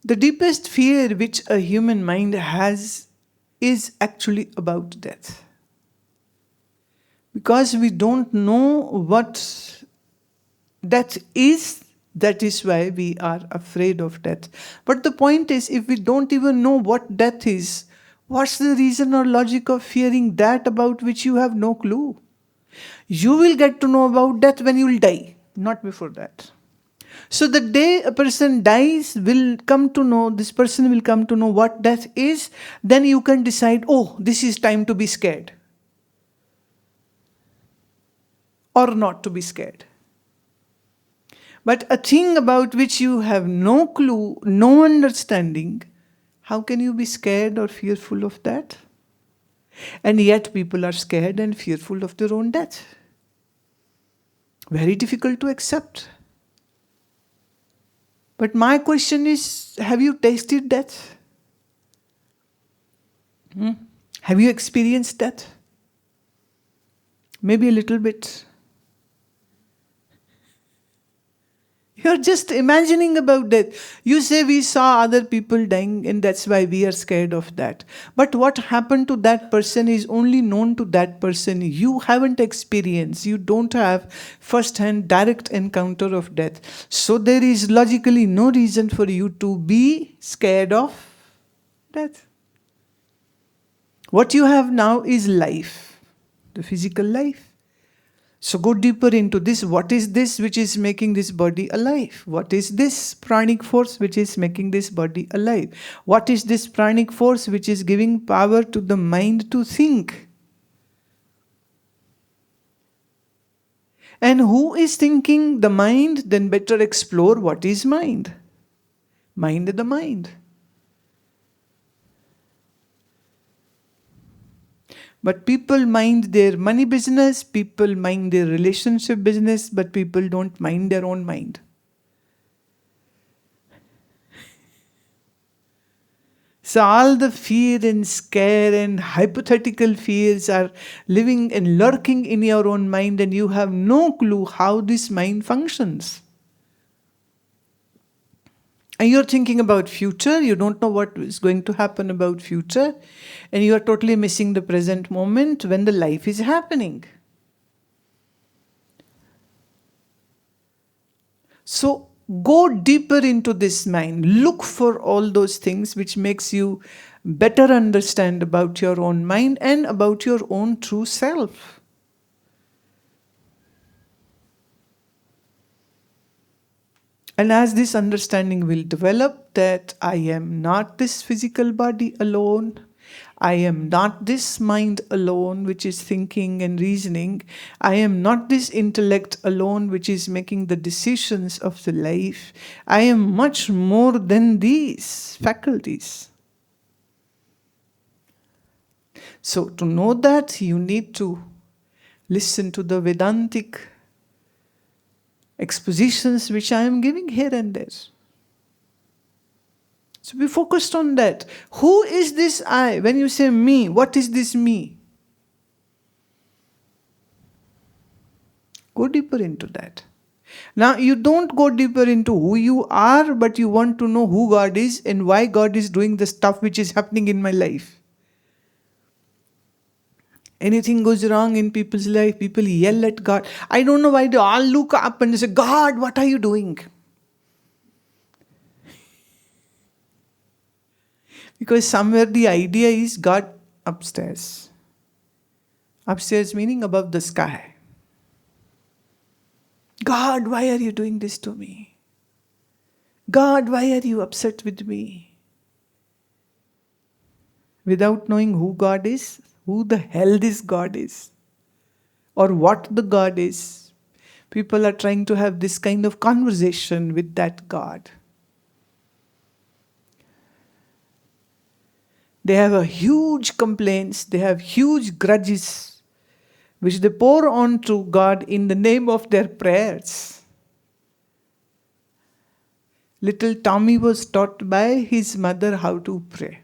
The deepest fear which a human mind has is actually about death. Because we don't know what death is, that is why we are afraid of death. But the point is, if we don't even know what death is, what's the reason or logic of fearing that about which you have no clue? You will get to know about death when you will die, not before that. So the day a person dies, this person will come to know what death is, then you can decide, oh, this is time to be scared. Or not to be scared. But a thing about which you have no clue, no understanding, how can you be scared or fearful of that? And yet people are scared and fearful of their own death. Very difficult to accept. But my question is, have you tasted death? Have you experienced death? Maybe a little bit. You're just imagining about death. You say we saw other people dying and that's why we are scared of that. But what happened to that person is only known to that person. You haven't experienced. You don't have first-hand direct encounter of death. So there is logically no reason for you to be scared of death. What you have now is life, the physical life. So go deeper into this. What is this which is making this body alive? What is this pranic force which is making this body alive? What is this pranic force which is giving power to the mind to think? And who is thinking? The mind? Then better explore what is mind. Mind the mind. But people mind their money business, people mind their relationship business, but people don't mind their own mind. So all the fear and scare and hypothetical fears are living and lurking in your own mind, and you have no clue how this mind functions. And you're thinking about future, you don't know what is going to happen about future, and you are totally missing the present moment when the life is happening. So go deeper into this mind. Look for all those things which makes you better understand about your own mind and about your own true self. And as this understanding will develop that I am not this physical body alone, I am not this mind alone which is thinking and reasoning, I am not this intellect alone which is making the decisions of the life, I am much more than these faculties. So to know that, you need to listen to the Vedantic expositions which I am giving here and there. So be focused on that. Who is this I? When you say me, what is this me? Go deeper into that. Now you don't go deeper into who you are, but you want to know who God is and why God is doing the stuff which is happening in my life. Anything goes wrong in people's life, people yell at God. I don't know why they all look up and they say, God, what are you doing? Because somewhere the idea is God upstairs. Upstairs meaning above the sky. God, why are you doing this to me? God, why are you upset with me? Without knowing who God is, who the hell this God is, or what the God is, people are trying to have this kind of conversation with that God. They have a huge complaints, they have huge grudges, which they pour on to God in the name of their prayers. Little Tommy was taught by his mother how to pray.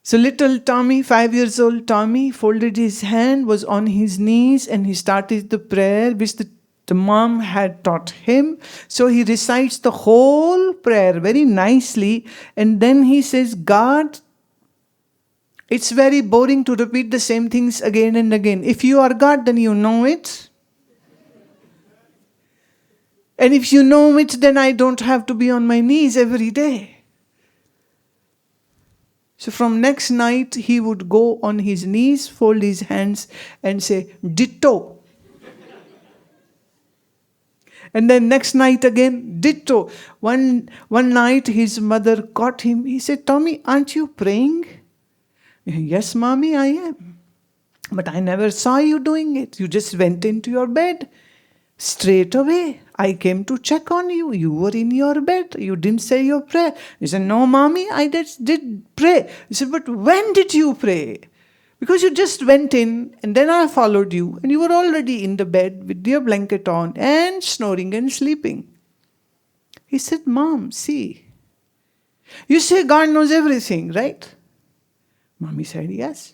So little Tommy, 5 years old Tommy, folded his hand, was on his knees, and he started the prayer which the The mom had taught him. So he recites the whole prayer very nicely. And then he says, God, it's very boring to repeat the same things again and again. If you are God, then you know it. And if you know it, then I don't have to be on my knees every day. So from next night, he would go on his knees, fold his hands and say, ditto. And then next night again, ditto. One night, his mother caught him. He said, Tommy, aren't you praying? Yes, mommy, I am. But I never saw you doing it. You just went into your bed. Straight away, I came to check on you. You were in your bed. You didn't say your prayer. He said, no, mommy, I did pray. He said, but when did you pray? Because you just went in and then I followed you and you were already in the bed with your blanket on and snoring and sleeping. He said, Mom, see, you say God knows everything, right? Mommy said, yes.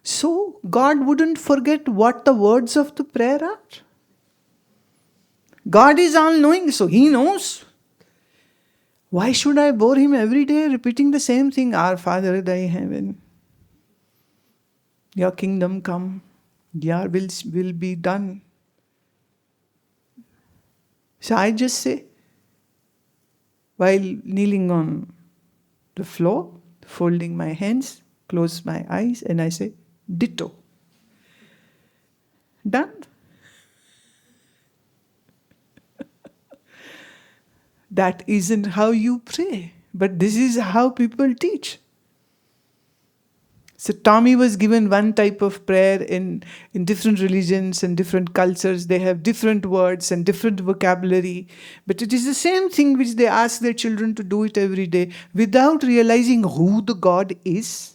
So God wouldn't forget what the words of the prayer are. God is all-knowing, so He knows. Why should I bore Him every day repeating the same thing? Our Father, thy heaven, your kingdom come, your will be done. So I just say, while kneeling on the floor, folding my hands, close my eyes, and I say, ditto. Done. That isn't how you pray, but this is how people teach. So Tommy was given one type of prayer in different religions and different cultures. They have different words and different vocabulary. But it is the same thing which they ask their children to do it every day without realizing who the God is.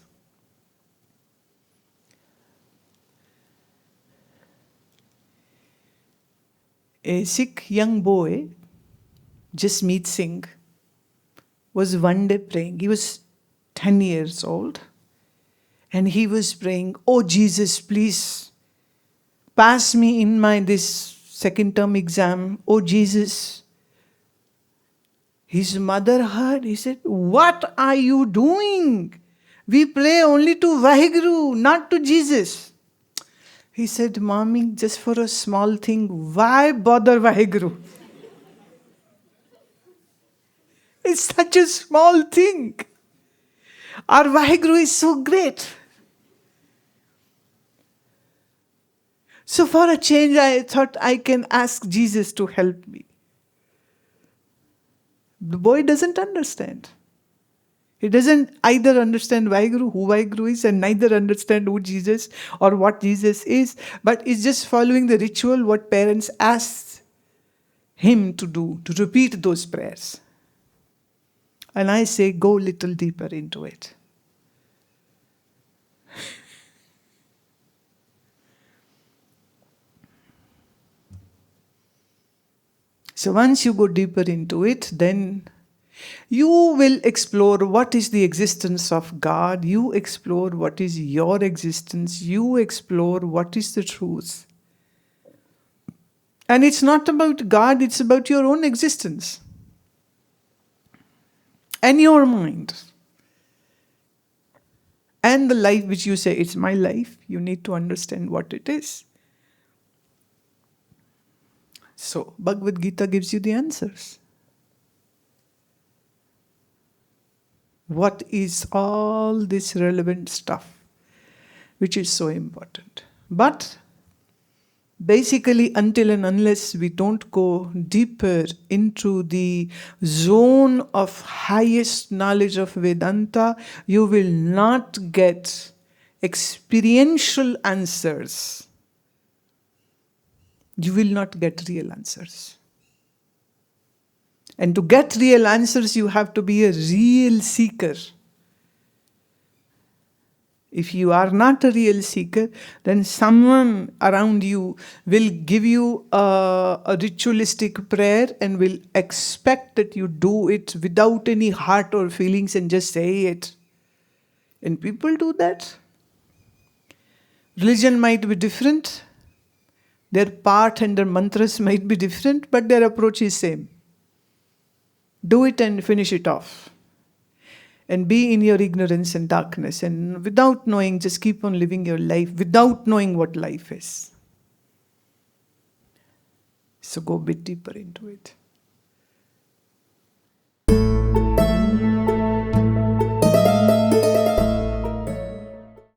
A Sikh young boy, Jasmeet Singh, was one day praying. He was 10 years old. And he was praying, oh Jesus, please pass me in this second term exam. Oh Jesus. His mother heard. He said, what are you doing? We pray only to Vaheguru, not to Jesus. He said, Mommy, just for a small thing, why bother Vaheguru? It's such a small thing. Our Vaheguru is so great. So for a change, I thought I can ask Jesus to help me. The boy doesn't understand. He doesn't either understand Vaheguru, who Vaheguru is, and neither understand who Jesus or what Jesus is, but is just following the ritual what parents asked him to do, to repeat those prayers. And I say, go a little deeper into it. So once you go deeper into it, then you will explore what is the existence of God. You explore what is your existence. You explore what is the truth. And it's not about God, it's about your own existence. And your mind. And the life which you say, it's my life. You need to understand what it is. So, Bhagavad Gita gives you the answers. What is all this relevant stuff, which is so important. But, basically, until and unless we don't go deeper into the zone of highest knowledge of Vedanta, you will not get experiential answers. You will not get real answers. And to get real answers, you have to be a real seeker. If you are not a real seeker, then someone around you will give you a ritualistic prayer and will expect that you do it without any heart or feelings and just say it. And people do that. Religion might be different, Their path and their mantras might be different, but their approach is same. Do it and finish it off. And be in your ignorance and darkness. And without knowing, just keep on living your life without knowing what life is. So go a bit deeper into it.